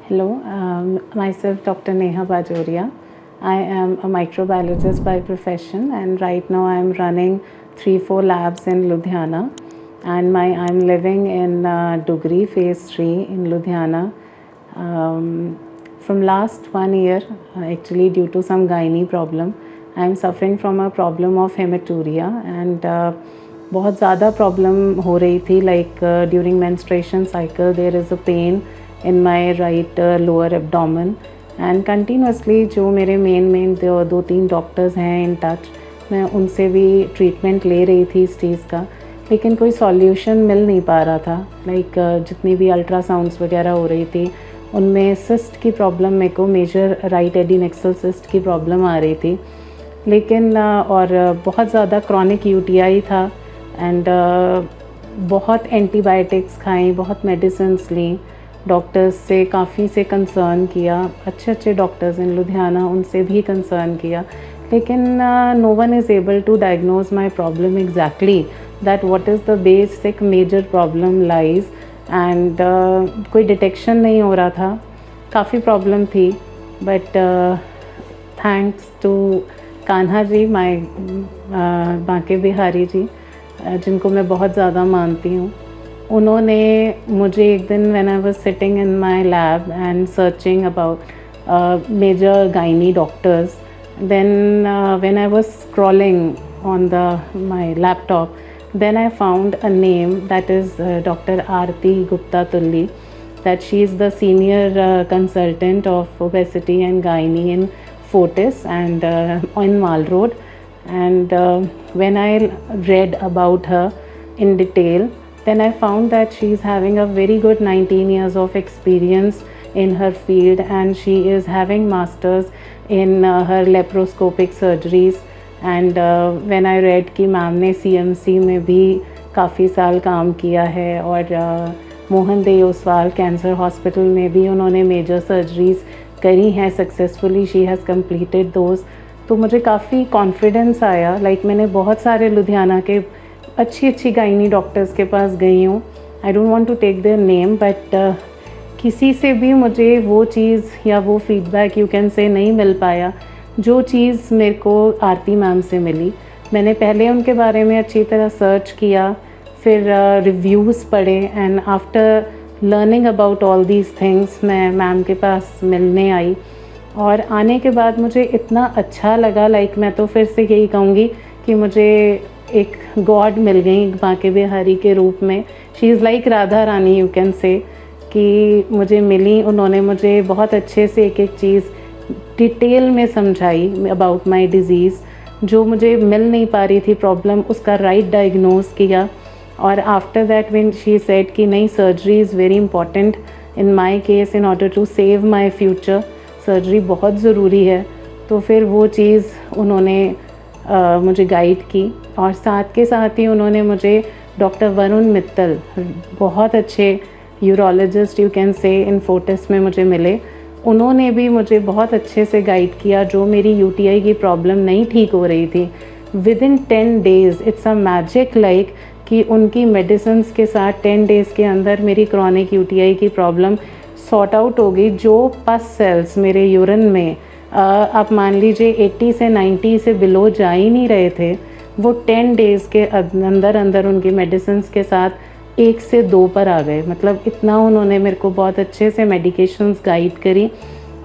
Hello, myself Dr. Neha Bajoria. I am a microbiologist by profession, and right now I am running 3-4 labs in Ludhiana, and I'm living in Dugri Phase 3 in Ludhiana. From last 1 year, actually due to some gynae problem, I am suffering from a problem of hematuria, and बहुत ज़्यादा problem हो रही थी. Like during menstruation cycle there is a pain in my right lower abdomen, and continuously जो मेरे main 2-3 doctors हैं in touch, मैं उनसे भी ट्रीटमेंट ले रही थी इस चीज़ का, लेकिन कोई सॉल्यूशन मिल नहीं पा रहा था. लाइक जितनी भी अल्ट्रासाउंड्स वगैरह हो रही थी उनमें सिस्ट की प्रॉब्लम, मेरे को मेजर राइट एडिनेक्सल सिस्ट की प्रॉब्लम आ रही थी. लेकिन और बहुत ज़्यादा क्रॉनिक यूटीआई था, एंड बहुत एंटीबायोटिक्स खाई, बहुत मेडिसिन्स ली, डॉक्टर्स से काफ़ी से कंसर्न किया, अच्छे डॉक्टर्स इन लुधियाना, उनसे भी कंसर्न किया, लेकिन no one is able to diagnose my problem exactly that what is the basic major problem lies. And कोई डिटेक्शन नहीं हो रहा था, काफ़ी प्रॉब्लम थी. But thanks to Kanha ji, my Banke Bihari ji, जिनको मैं बहुत ज़्यादा मानती हूँ, उन्होंने मुझे एक दिन when I was sitting in my lab and searching about major gynae doctors, then when I was scrolling on my laptop, then I found a name that is Dr. Aarti Gupta Tulli, that she is the senior consultant of obesity and gynae in Fortis and in Mall Road. And when I read about her in detail, then I found that she is having a very good 19 years of experience in her field, and she is having masters in her laparoscopic surgeries. And when I read कि ma'am ने CMC में भी काफ़ी साल काम किया है, और मोहन दे ओसवाल कैंसर हॉस्पिटल में भी उन्होंने मेजर सर्जरीज़ करी हैं successfully, she has completed those. तो मुझे काफ़ी कॉन्फिडेंस आया. लाइक मैंने बहुत सारे लुधियाना के अच्छी गायनी डॉक्टर्स के पास गई हूँ. I don't want to take their name, but किसी से भी मुझे वो चीज़ या वो फीडबैक यू कैन से नहीं मिल पाया जो चीज़ मेरे को आरती मैम से मिली. मैंने पहले उनके बारे में अच्छी तरह सर्च किया, फिर रिव्यूज़ पढ़े, and after learning about all these things मैं मैम के पास मिलने आई. और आने के बाद मुझे इतना अच्छा लगा. लाइक मैं तो फिर से यही कहूँगी कि मुझे एक गॉड मिल गई बांके बिहारी के रूप में. She is like Radha Rani, you can say, कि मुझे मिली. उन्होंने मुझे बहुत अच्छे से एक चीज़ डिटेल में समझाई अबाउट माय डिज़ीज़, जो मुझे मिल नहीं पा रही थी प्रॉब्लम, उसका राइट डायग्नोज किया. और after that when she said कि नहीं, surgery is very important in my case in order to save my future, surgery बहुत ज़रूरी है. तो फिर वो चीज़ उन्होंने मुझे गाइड की, और साथ के साथ ही उन्होंने मुझे डॉक्टर वरुण मित्तल, बहुत अच्छे urologist you can say, in Fortis में मुझे मिले. उन्होंने भी मुझे बहुत अच्छे से गाइड किया. जो मेरी यूटीआई की प्रॉब्लम नहीं ठीक हो रही थी, with in 10 days, it's a magic like कि उनकी मेडिसिन्स के साथ 10 डेज़ के अंदर मेरी क्रॉनिक यूटीआई की प्रॉब्लम सॉर्ट आउट हो गई. जो पस सेल्स मेरे यूरिन में आप मान लीजिए 80 से 90 से बिलो जा ही नहीं रहे थे, वो 10 डेज़ के अंदर उनकी मेडिसिन्स के साथ 1 से 2 पर आ गए. मतलब इतना उन्होंने मेरे को बहुत अच्छे से मेडिकेशंस गाइड करी.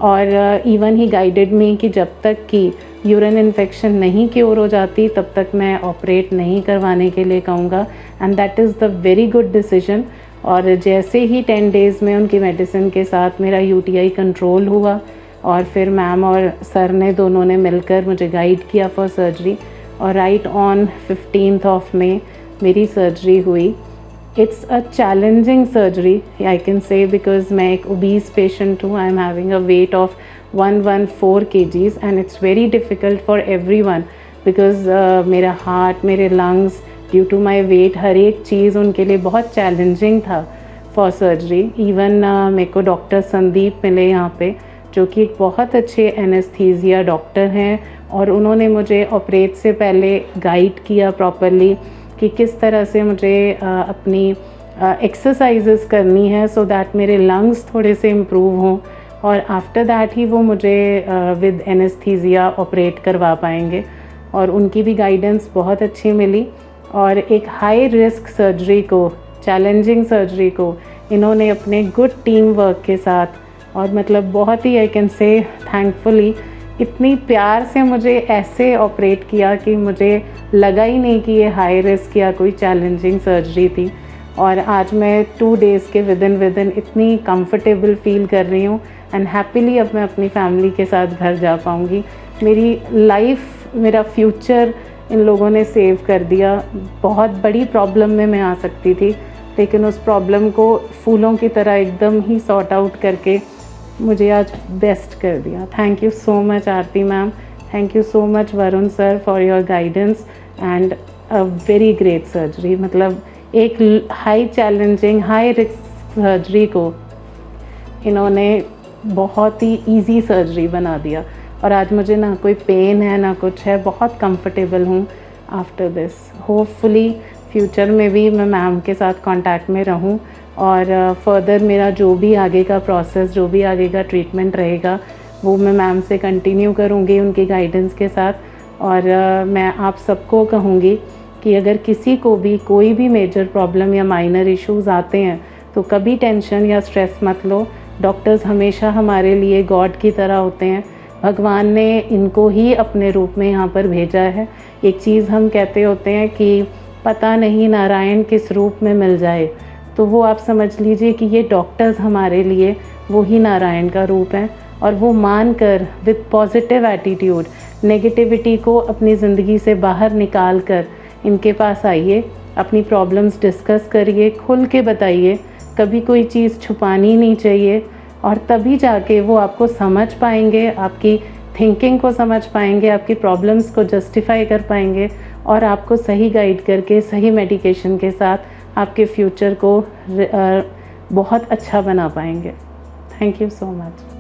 और इवन ही गाइडेड मी कि जब तक कि यूरिन इन्फेक्शन नहीं क्योर हो जाती तब तक मैं ऑपरेट नहीं करवाने के लिए कहूँगा. And that is the very good decision. और जैसे ही 10 डेज़ में उनकी मेडिसिन के साथ मेरा यूटीआई कंट्रोल हुआ, और फिर मैम और सर ने दोनों ने मिलकर मुझे गाइड किया फॉर सर्जरी, और right on 15th of May मेरी सर्जरी हुई. It's a challenging surgery, I can say, because मैं एक obese patient हूँ. I am having a weight of 114 kgs, and it's very difficult for everyone because मेरा heart, मेरे lungs, due to my weight, हर एक चीज़ उनके लिए बहुत challenging था for surgery. Even मेरे को डॉक्टर संदीप मिले यहाँ पे, जो कि एक बहुत अच्छे एनेस्थीसिया डॉक्टर हैं, और उन्होंने मुझे ऑपरेट से पहले गाइड किया प्रॉपरली कि किस तरह से मुझे अपनी एक्सरसाइजेस करनी है सो दैट मेरे लंग्स थोड़े से इम्प्रूव हों. और आफ्टर दैट ही वो मुझे विद एनेस्थीसिया ऑपरेट करवा पाएंगे। और उनकी भी गाइडेंस बहुत अच्छी मिली और एक हाई रिस्क सर्जरी को, चैलेंजिंग सर्जरी को इन्होंने अपने गुड टीम वर्क के साथ और मतलब बहुत ही आई कैन से थैंकफुली इतनी प्यार से मुझे ऐसे ऑपरेट किया कि मुझे लगा ही नहीं कि ये हाई रिस्क या कोई चैलेंजिंग सर्जरी थी। और आज मैं 2 डेज़ के विद इन इतनी कंफर्टेबल फील कर रही हूँ एंड हैप्पीली अब मैं अपनी फैमिली के साथ घर जा पाऊँगी। मेरी लाइफ, मेरा फ्यूचर इन लोगों ने सेव कर दिया। बहुत बड़ी प्रॉब्लम में मैं आ सकती थी, लेकिन उस प्रॉब्लम को फूलों की तरह एकदम ही सॉर्ट आउट करके मुझे आज बेस्ट कर दिया। Thank you so much Aarti ma'am, thank you so much Varun sir for your guidance and a very great surgery. मतलब एक high challenging, high risk surgery को इन्होंने बहुत ही इजी सर्जरी बना दिया और आज मुझे ना कोई पेन है ना कुछ है, बहुत कंफर्टेबल हूँ आफ्टर दिस। होपफुली फ्यूचर में भी मैं मैम के साथ कांटेक्ट में रहूँ और फर्दर मेरा जो भी आगे का प्रोसेस, जो भी आगे का ट्रीटमेंट रहेगा वो मैं मैम से कंटिन्यू करूँगी उनकी गाइडेंस के साथ। और मैं आप सबको कहूँगी कि अगर किसी को भी कोई भी मेजर प्रॉब्लम या माइनर इश्यूज़ आते हैं तो कभी टेंशन या स्ट्रेस मत लो। डॉक्टर्स हमेशा हमारे लिए गॉड की तरह होते हैं। भगवान ने इनको ही अपने रूप में यहाँ पर भेजा है। एक चीज़ हम कहते होते हैं कि पता नहीं नारायण किस रूप में मिल जाए, तो वो आप समझ लीजिए कि ये डॉक्टर्स हमारे लिए वो ही नारायण का रूप हैं। और वो मान कर विद पॉजिटिव एटीट्यूड नेगेटिविटी को अपनी ज़िंदगी से बाहर निकाल कर इनके पास आइए, अपनी प्रॉब्लम्स डिस्कस करिए, खुल के बताइए। कभी कोई चीज़ छुपानी नहीं चाहिए और तभी जाके वो आपको समझ पाएंगे, आपकी थिंकिंग को समझ पाएंगे, आपकी प्रॉब्लम्स को जस्टिफाई कर पाएंगे और आपको सही गाइड करके सही मेडिकेशन के साथ आपके फ्यूचर को बहुत अच्छा बना पाएंगे। Thank you so much.